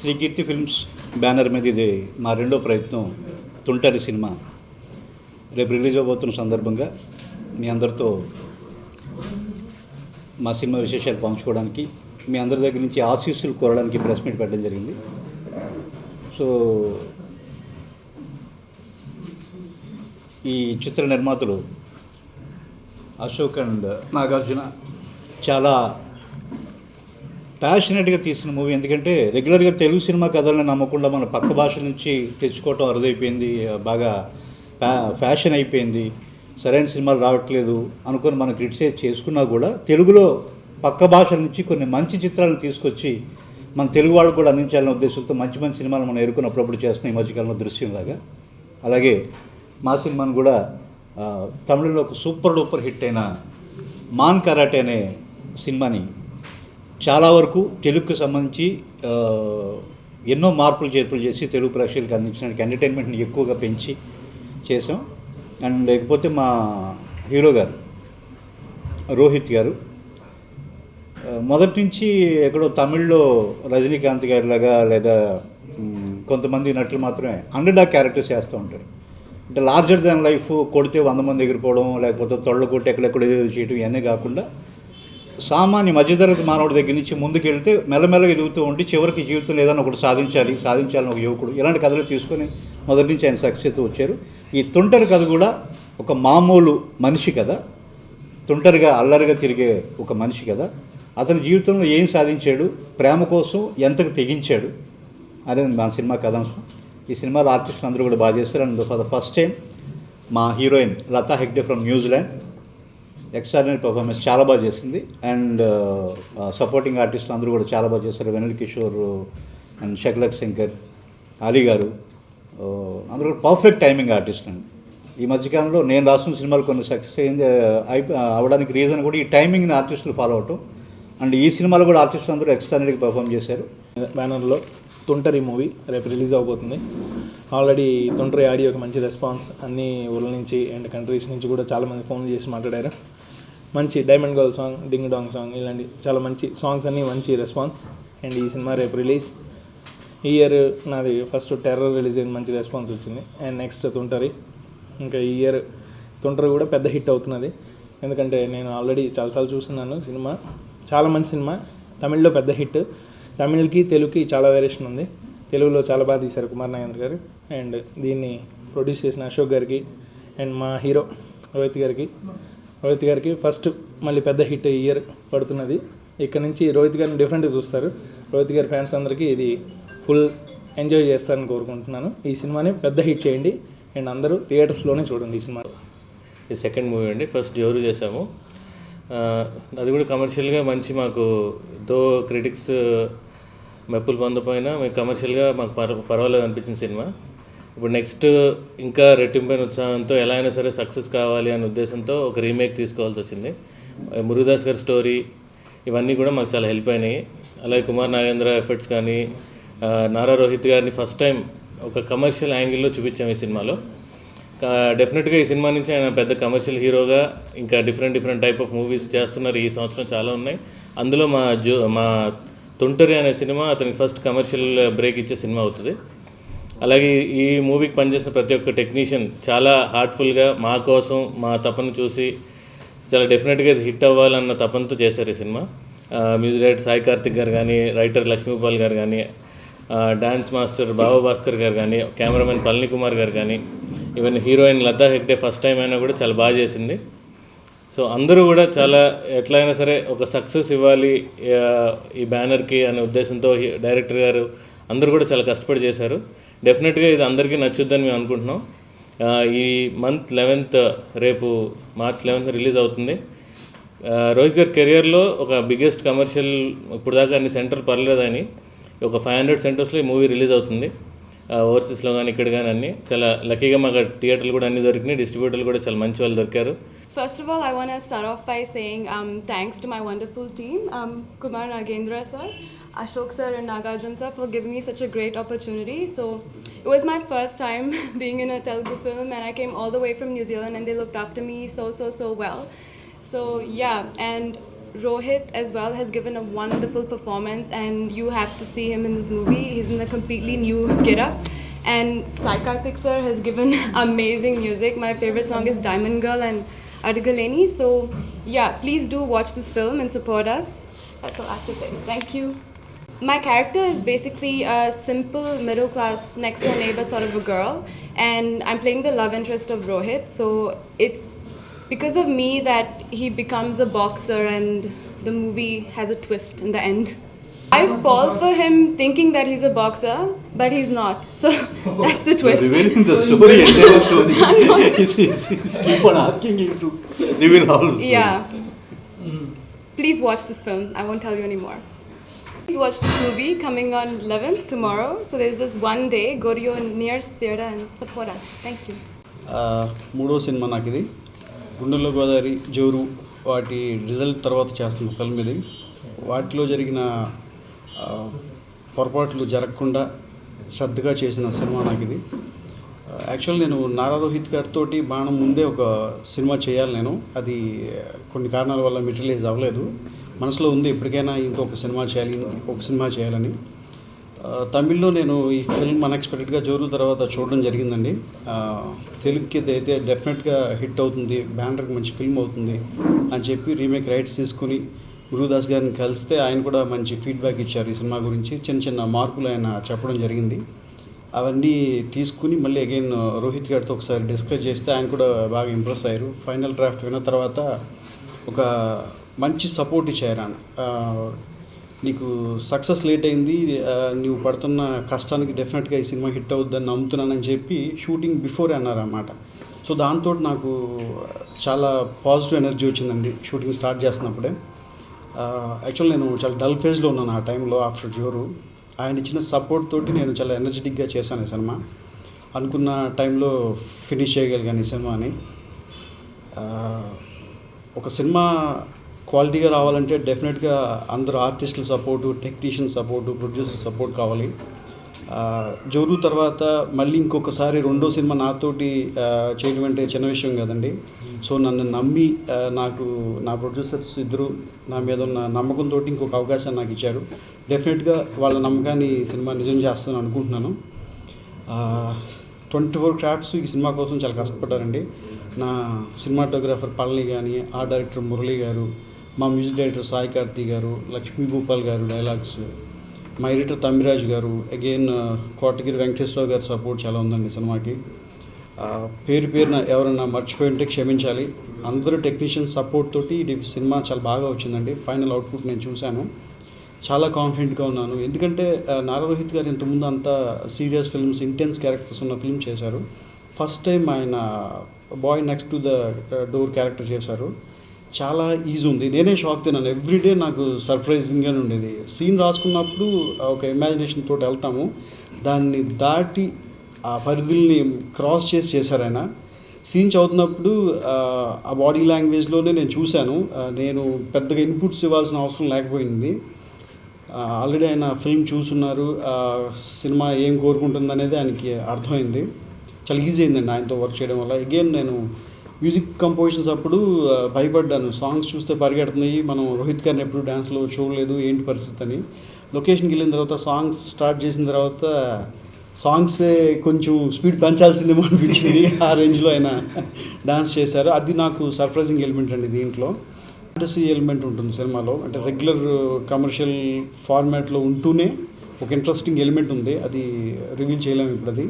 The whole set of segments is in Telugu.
శ్రీ కీర్తి ఫిల్మ్స్ బ్యానర్ మీద ఇది మా రెండో ప్రయత్నం తుంటరి సినిమా రేపు రిలీజ్ అవబోతున్న సందర్భంగా మీ అందరితో మా సినిమా విశేషాలు పంచుకోవడానికి మీ అందరి దగ్గర నుంచి ఆశీస్సులు కోరడానికి ప్రెస్ మీట్ పెట్టడం జరిగింది. సో ఈ చిత్ర నిర్మాతలు అశోక్ అండ్ నాగార్జున చాలా ప్యాషనెట్గా తీసిన మూవీ. ఎందుకంటే రెగ్యులర్గా తెలుగు సినిమా కథలను నమ్మకుండా మన పక్క భాష నుంచి తెచ్చుకోవటం అరుదైపోయింది, బాగా ఫ్యాషన్ అయిపోయింది, సరైన సినిమాలు రావట్లేదు అనుకొని మనం క్రిటిసైజ్ చేసుకున్నా కూడా తెలుగులో పక్క భాషల నుంచి కొన్ని మంచి చిత్రాలను తీసుకొచ్చి మన తెలుగు వాళ్ళకు కూడా అందించాలనే ఉద్దేశంతో మంచి మంచి సినిమాలు మనం ఎరుకున్నప్పుడప్పుడు చేస్తున్నాం ఈ మధ్యకాలంలో దృశ్యంలాగా. అలాగే మా సినిమాను కూడా తమిళంలో ఒక సూపర్ డూపర్ హిట్ అయిన మాన్ కరాటే అనే సినిమాని చాలా వరకు తెలుగుకు సంబంధించి ఎన్నో మార్పులు చేర్పులు చేసి తెలుగు ప్రేక్షకులకు అందించడానికి ఎంటర్టైన్మెంట్ని ఎక్కువగా పెంచి చేసాం. అండ్ లేకపోతే మా హీరో గారు రోహిత్ గారు మొదటి నుంచి ఎక్కడో తమిళ్లో రజనీకాంత్ గారిలాగా లేదా కొంతమంది నటులు మాత్రమే అండర్ డాగ్ క్యారెక్టర్స్ చేస్తూ ఉంటారు. అంటే లార్జర్ దాన్ లైఫ్, కొడితే 100 మంది ఎగిరిపోవడం, లేకపోతే తొళ్ళ కొట్టి ఎక్కడెక్కడ ఎదురు చేయడం, ఇవన్నీ కాకుండా సామాన్య మధ్యతరగతి మానవుడి దగ్గర నుంచి ముందుకెళ్తే మెల్లమెల్లగా ఎదుగుతూ ఉండి చివరికి జీవితంలో ఏదైనా ఒకటి సాధించాలని ఒక యువకుడు, ఇలాంటి కథలు తీసుకొని మొదటి నుంచి ఆయన సక్సెస్ వచ్చారు. ఈ తుంటరి కథ కూడా ఒక మామూలు మనిషి కథ, తుంటరిగా అల్లరిగా తిరిగే ఒక మనిషి కథ. అతని జీవితంలో ఏం సాధించాడు, ప్రేమ కోసం ఎంతకు తెగించాడు అనేది మా సినిమా కథాంశం. ఈ సినిమాలో ఆర్టిస్టులు అందరూ కూడా బాగా చేస్తారు. And for the first time మా heroine Latha Hegde from New Zealand extraordinary performance చాలా బాగా చేసింది. అండ్ సపోర్టింగ్ ఆర్టిస్టులు అందరూ కూడా చాలా బాగా చేస్తారు. వెనిల్ కిషోర్ అండ్ షక్లక్ శంకర్, అలీ గారు అందరూ కూడా పర్ఫెక్ట్ టైమింగ్ ఆర్టిస్ట్ అండి. ఈ మధ్యకాలంలో నేను రాసిన సినిమాలు కొన్ని సక్సెస్ అవ్వడానికి రీజన్ కూడా ఈ టైమింగ్ని ఆర్టిస్టులు ఫాలో అవటం. అండ్ ఈ సినిమాలో కూడా ఆర్టిస్టులు అందరూ ఎక్స్ట్రాడినరీగా పర్ఫామ్ చేశారు. బ్యానర్లో తుంటరి మూవీ రేపు రిలీజ్ అవబోతుంది. ఆల్రెడీ తుంటరి ఆడియోకి మంచి రెస్పాన్స్ అన్ని ఊళ్ళ నుంచి అండ్ కంట్రీస్ నుంచి కూడా చాలామంది ఫోన్ చేసి మాట్లాడారు. మంచి diamond girl song, ding dong song, ఇలాంటి చాలా మంచి సాంగ్స్ అన్నీ మంచి రెస్పాన్స్. అండ్ ఈ సినిమా రేపు రిలీజ్. ఈ ఇయర్ నాది ఫస్ట్ టెర్రర్ రిలీజ్ అయింది, మంచి రెస్పాన్స్ వచ్చింది. అండ్ నెక్స్ట్ తుంటరి. ఇంకా ఈ ఇయర్ తుంటరి కూడా పెద్ద హిట్ అవుతున్నది. ఎందుకంటే నేను ఆల్రెడీ చాలాసార్లు చూస్తున్నాను సినిమా, చాలా మంచి సినిమా. తమిళ్లో పెద్ద హిట్, తమిళ్కి తెలుగుకి చాలా వేరియేషన్ ఉంది. తెలుగులో చాలా బాగా తీశారు కుమార్ నాగేంద్ర గారు. అండ్ దీన్ని ప్రొడ్యూస్ చేసిన అశోక్ గారికి అండ్ మా హీరో రోహిత్ గారికి ఫస్ట్ మళ్ళీ పెద్ద హిట్ ఇయర్ పడుతున్నది. ఇక్కడ నుంచి రోహిత్ గారిని డిఫరెంట్గా చూస్తారు. రోహిత్ గారి ఫ్యాన్స్ అందరికీ ఇది ఫుల్ ఎంజాయ్ చేస్తారని కోరుకుంటున్నాను. ఈ సినిమాని పెద్ద హిట్ చేయండి అండ్ అందరూ థియేటర్స్లోనే చూడండి ఈ సినిమా. ఇది సెకండ్ మూవీ అండి. ఫస్ట్ జోరు చేసాము, అది కూడా కమర్షియల్గా మంచి, మాకు దో క్రిటిక్స్ మెప్పులు పొందపోయినా మీకు కమర్షియల్గా మాకు పర్వాలేదు అనిపించిన సినిమా. ఇప్పుడు నెక్స్ట్ ఇంకా రెట్టింపైన ఉత్సాహంతో ఎలా అయినా సరే సక్సెస్ కావాలి అనే ఉద్దేశంతో ఒక రీమేక్ తీసుకోవాల్సి వచ్చింది. మురుగదాస్ గారి స్టోరీ ఇవన్నీ కూడా మాకు చాలా హెల్ప్ అయినాయి. అలాగే కుమార్ నాగేంద్ర ఎఫర్ట్స్ కానీ, నారా రోహిత్ గారిని ఫస్ట్ టైం ఒక కమర్షియల్ యాంగిల్లో చూపించాము ఈ సినిమాలో. డెఫినెట్గా ఈ సినిమా నుంచి ఆయన పెద్ద కమర్షియల్ హీరోగా ఇంకా డిఫరెంట్ టైప్ ఆఫ్ మూవీస్ చేస్తున్నారు. ఈ సంవత్సరం చాలా ఉన్నాయి. అందులో మా తుంటరి అనే సినిమా అతనికి ఫస్ట్ కమర్షియల్ బ్రేక్ ఇచ్చే సినిమా అవుతుంది. అలాగే ఈ మూవీకి పనిచేసిన ప్రతి ఒక్క టెక్నీషియన్ చాలా హార్ట్ఫుల్గా మా కోసం మా తపన చూసి చాలా డెఫినెట్గా హిట్ అవ్వాలన్న తపనతో చేశారు ఈ cinema. Music director Sai Karthik గారు కానీ, రైటర్ లక్ష్మీపాల్ గారు కానీ, డాన్స్ మాస్టర్ బాబా భాస్కర్ గారు కానీ, కెమెరామెన్ పళని కుమార్ గారు కానీ, even heroine Latha Hegde first time అయినా కూడా చాలా బాగా చేసింది. సో అందరూ కూడా చాలా ఎట్లయినా సరే ఒక సక్సెస్ ఇవ్వాలి ఈ బ్యానర్కి అనే ఉద్దేశంతో డైరెక్టర్ గారు అందరూ కూడా చాలా కష్టపడి చేశారు. డెఫినెట్గా ఇది అందరికీ నచ్చుద్దని మేము అనుకుంటున్నాం. ఈ మంత్ 11th రేపు మార్చ్ 11th రిలీజ్ అవుతుంది. రోహిత్ గారి కెరియర్లో ఒక బిగ్గెస్ట్ కమర్షియల్, ఇప్పుడు దాకా అన్ని సెంటర్లు పర్లేదని ఒక 500 సెంటర్స్లో ఈ మూవీ రిలీజ్ అవుతుంది. ఓవర్సీస్లో కానీ ఇక్కడ కానీ అన్నీ చాలా లక్కీగా మాకు థియేటర్లు కూడా అన్నీ దొరికినాయి. డిస్ట్రిబ్యూటర్లు కూడా చాలా మంచి వాళ్ళు దొరికారు. First of all, I want to start off by saying thanks to my wonderful team, Kumar Nagendra sir, Ashok sir and Nagarjun sir for giving me such a great opportunity. So it was my first time being in a Telugu film and I came all the way from New Zealand and they looked after me so well. So yeah, and Rohit as well has given a wonderful performance, and you have to see him in this movie. He's in a completely new getup. And Sai Karthik sir has given amazing music. My favorite song is Diamond Girl and Adigaleni. So yeah, please do watch this film and support us. That's all I have to say. Thank you. My character is basically a simple middle class next door neighbor sort of a girl, and I'm playing the love interest of Rohit. So it's because of me that he becomes a boxer, and the movie has a twist in the end. I fall for him thinking that he's a boxer, but he's not. So that's the twist. Revealing the story, entire story. Keep on asking you to reveal all. Yeah. Please watch this film. I won't tell you anymore. Please watch this movie coming on 11th tomorrow. So there's just one day. Go to your nearest theater and support us. Thank you. మూడో సినిమా నాకు ఇది. గుండెల్లో గోదావరి, జోరు వాటి రిజల్ట్ తర్వాత చేస్తున్న ఫిల్మ్ ఇది. వాటిలో జరిగిన పొరపాట్లు జరగకుండా శ్రద్ధగా చేసిన సినిమా నాకు ఇది. యాక్చువల్ నేను నారా రోహిత్ గారితో బాణం ముందే ఒక సినిమా చేయాలి నేను. అది కొన్ని కారణాల వల్ల మెటీరియలైజ్ అవ్వలేదు. మనసులో ఉంది ఎప్పటికైనా ఇంకొక సినిమా చేయాలి, ఒక సినిమా చేయాలని. తమిళ్లో నేను ఈ ఫిల్మ్ అన్ఎక్స్పెక్టెడ్గా జోరు తర్వాత చూడడం జరిగిందండి. తెలుగుకి అయితే డెఫినెట్గా హిట్ అవుతుంది, బ్యానర్కి మంచి ఫిల్మ్ అవుతుంది అని చెప్పి రీమేక్ రైట్స్ తీసుకుని గురుదాస్ గారిని కలిస్తే ఆయన కూడా మంచి ఫీడ్బ్యాక్ ఇచ్చారు ఈ సినిమా గురించి. చిన్న చిన్న మార్పులు ఆయన చెప్పడం జరిగింది. అవన్నీ తీసుకుని మళ్ళీ అగైన్ రోహిత్ గారితో ఒకసారి డిస్కస్ చేస్తే ఆయన కూడా బాగా ఇంప్రెస్ అయ్యారు. ఫైనల్ డ్రాఫ్ట్ విన్న తర్వాత ఒక మంచి సపోర్ట్ ఇచ్చారు ఆయన. నీకు సక్సెస్ లేట్ అయింది, నువ్వు పడుతున్న కష్టానికి డెఫినెట్గా ఈ సినిమా హిట్ అవుద్దని నమ్ముతున్నానని చెప్పి షూటింగ్ బిఫోర్ అన్నారన్నమాట. సో దాంతో నాకు చాలా పాజిటివ్ ఎనర్జీ వచ్చిందండి షూటింగ్ స్టార్ట్ చేస్తున్నప్పుడే. యాక్చువల్ నేను చాలా డల్ ఫేజ్లో ఉన్నాను ఆ టైంలో ఆఫ్టర్ జోరు. ఆయన ఇచ్చిన సపోర్ట్ తోటి నేను చాలా ఎనర్జెటిక్గా చేశాను ఈ సినిమా. అనుకున్న టైంలో ఫినిష్ చేయగలిగాను ఈ సినిమాని. ఒక సినిమా క్వాలిటీగా రావాలంటే డెఫినెట్గా అందరూ ఆర్టిస్టుల support, technician support, producer support కావాలి. జోరు తర్వాత మళ్ళీ ఇంకొకసారి రెండో సినిమా నాతోటి చేయడం అంటే చిన్న విషయం కదండి. సో నన్ను నమ్మి నాకు నా ప్రొడ్యూసర్స్ ఇద్దరు నా మీద ఉన్న నమ్మకంతో ఇంకొక అవకాశాన్ని నాకు ఇచ్చారు. డెఫినెట్గా వాళ్ళ నమ్మకాన్ని ఈ సినిమా నిజం చేస్తాను అనుకుంటున్నాను. 24 క్రాఫ్ట్స్ ఈ సినిమా కోసం చాలా కష్టపడ్డారండి. నా సినిమాటోగ్రాఫర్ పళని కానీ, ఆర్ట్ డైరెక్టర్ మురళి గారు, మా మ్యూజిక్ డైరెక్టర్ సాయి కార్తీ గారు, లక్ష్మీ భూపాల్ గారు డైలాగ్స్, మా ఎడిటర్ తమ్మిరాజు గారు, అగైన్ కోటగిరి వెంకటేశ్వరరావు గారి సపోర్ట్ చాలా ఉందండి సినిమాకి. పేరున ఎవరన్నా మర్చిపోయి ఉంటే క్షమించాలి. అందరూ టెక్నీషియన్ సపోర్ట్ తోటి ఇది సినిమా చాలా బాగా వచ్చిందండి. ఫైనల్ అవుట్పుట్ నేను చూశాను, చాలా కాన్ఫిడెంట్గా ఉన్నాను. ఎందుకంటే నారా రోహిత్ గారు ఇంతకుముందు అంతా సీరియస్ ఫిల్మ్స్, ఇంటెన్స్ క్యారెక్టర్స్ ఉన్న ఫిల్మ్ చేశారు. ఫస్ట్ టైం ఆయన boy next to the door character చేశారు. చాలా ఈజీ ఉంది. నేనే షాక్ తిన్నాను. ఎవ్రీడే నాకు సర్ప్రైజింగ్గానే ఉండేది. సీన్ రాసుకున్నప్పుడు ఒక ఇమాజినేషన్ తోటి వెళ్తాము, దాన్ని దాటి ఆ పరిధుల్ని క్రాస్ చేసి చేశారు ఆయన. సీన్ చదువుతున్నప్పుడు ఆ బాడీ లాంగ్వేజ్లోనే నేను చూశాను. నేను పెద్దగా ఇన్పుట్స్ ఇవ్వాల్సిన అవసరం లేకపోయింది. ఆల్రెడీ ఆయన ఫిల్మ్ చూస్తున్నారు, సినిమా ఏం కోరుకుంటుంది అనేది ఆయనకి అర్థమైంది. చాలా ఈజీ అయిందండి ఆయనతో వర్క్ చేయడం వల్ల. అగైన్ నేను మ్యూజిక్ కంపోజిషన్స్ అప్పుడు భయపడ్డాను. సాంగ్స్ చూస్తే పరిగెడుతున్నాయి, మనం రోహిత్ గారిని ఎప్పుడు డ్యాన్స్లో చూడలేదు, ఏంటి పరిస్థితి అని. లొకేషన్కి వెళ్ళిన తర్వాత సాంగ్స్ స్టార్ట్ చేసిన తర్వాత సాంగ్సే కొంచెం స్పీడ్ పెంచాల్సిందేమో అనిపించింది. ఆ రేంజ్లో ఆయన డాన్స్ చేశారు. అది నాకు సర్ప్రైజింగ్ ఎలిమెంట్ అండి. దీంట్లో ఫ్యాంటసీ ఎలిమెంట్ ఉంటుంది సినిమాలో. అంటే రెగ్యులర్ కమర్షియల్ ఫార్మాట్లో ఉంటూనే ఒక ఇంట్రెస్టింగ్ ఎలిమెంట్ ఉంది. అది రివీల్ చేయలేము ఇప్పుడు. అది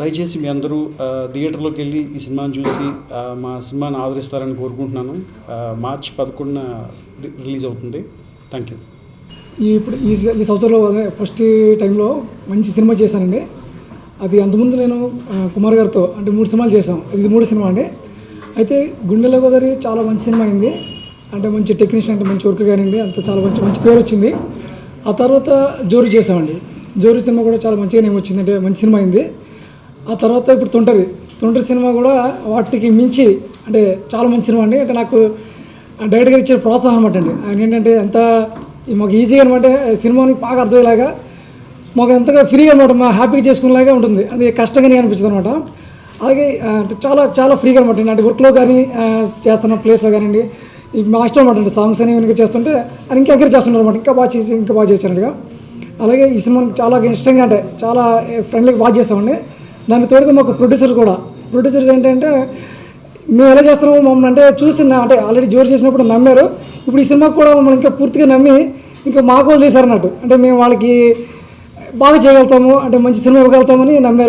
దయచేసి మీ అందరూ థియేటర్లోకి వెళ్ళి ఈ సినిమాని చూసి మా సినిమాని ఆదరిస్తారని కోరుకుంటున్నాను. మార్చి 11న రిలీజ్ అవుతుంది. Thank you. ఇప్పుడు ఈ సంవత్సరంలో ఫస్ట్ టైంలో మంచి సినిమా చేశానండి. అది అంతకుముందు నేను కుమార్ గారితో అంటే 3 సినిమాలు చేశాం. ఇది 3వ సినిమా అండి. అయితే గుండెల్లో గోదావరి చాలా మంచి సినిమా అయింది. అంటే మంచి టెక్నీషియన్, అంటే మంచి వర్క్ కానివ్వండి, అంత చాలా మంచి పేరు వచ్చింది. ఆ తర్వాత జోరు చేసామండి. జోరు సినిమా కూడా చాలా మంచిగా నేను వచ్చింది, అంటే మంచి సినిమా అయింది. ఆ తర్వాత ఇప్పుడు తొంటరి సినిమా కూడా వాటికి మించి అంటే చాలా మంచి సినిమా అండి. అంటే నాకు డైరెక్ట్ గారు ఇచ్చిన ప్రోత్సాహం అనమాట అండి. ఆయన ఏంటంటే ఎంత మాకు ఈజీగా అనమాట సినిమాని బాగా అర్థమయ్యేలాగా, మాకు ఎంతగా ఫ్రీగా అనమాట, మా హ్యాపీగా చేసుకునేలాగా ఉంటుంది. అది కష్టంగానే అనిపించింది అనమాట. అలాగే చాలా చాలా ఫ్రీగా అనమాట. అంటే వర్క్లో కానీ చేస్తున్న ప్లేస్లో కానివ్వండి, మా ఇష్టం అనమాట అండి. సాంగ్స్ అనేవి ఇంకా చేస్తుంటే ఆయన ఇంకా ఎంకరేజ్ చేస్తున్నారు అనమాట, ఇంకా బాగా చేశారండిగా. అలాగే ఈ సినిమాకి చాలా ఇష్టంగా అంటే చాలా ఫ్రెండ్లీగా బాగా చేస్తామండి. దానికి తోడుగా మాకు ప్రొడ్యూసర్స్ ఏంటంటే మేము ఎలా చేస్తున్నాము మమ్మల్ని అంటే చూసి అంటే ఆల్రెడీ జోరు చేసినప్పుడు నమ్మారు. ఇప్పుడు ఈ సినిమాకి కూడా మమ్మల్ని ఇంకా పూర్తిగా నమ్మి ఇంకా మాకు వదిలేశారు అన్నట్టు. అంటే మేము వాళ్ళకి బాగా చేయగలుగుతాము, అంటే మంచి సినిమా ఇవ్వగలుగుతామని నమ్మారు.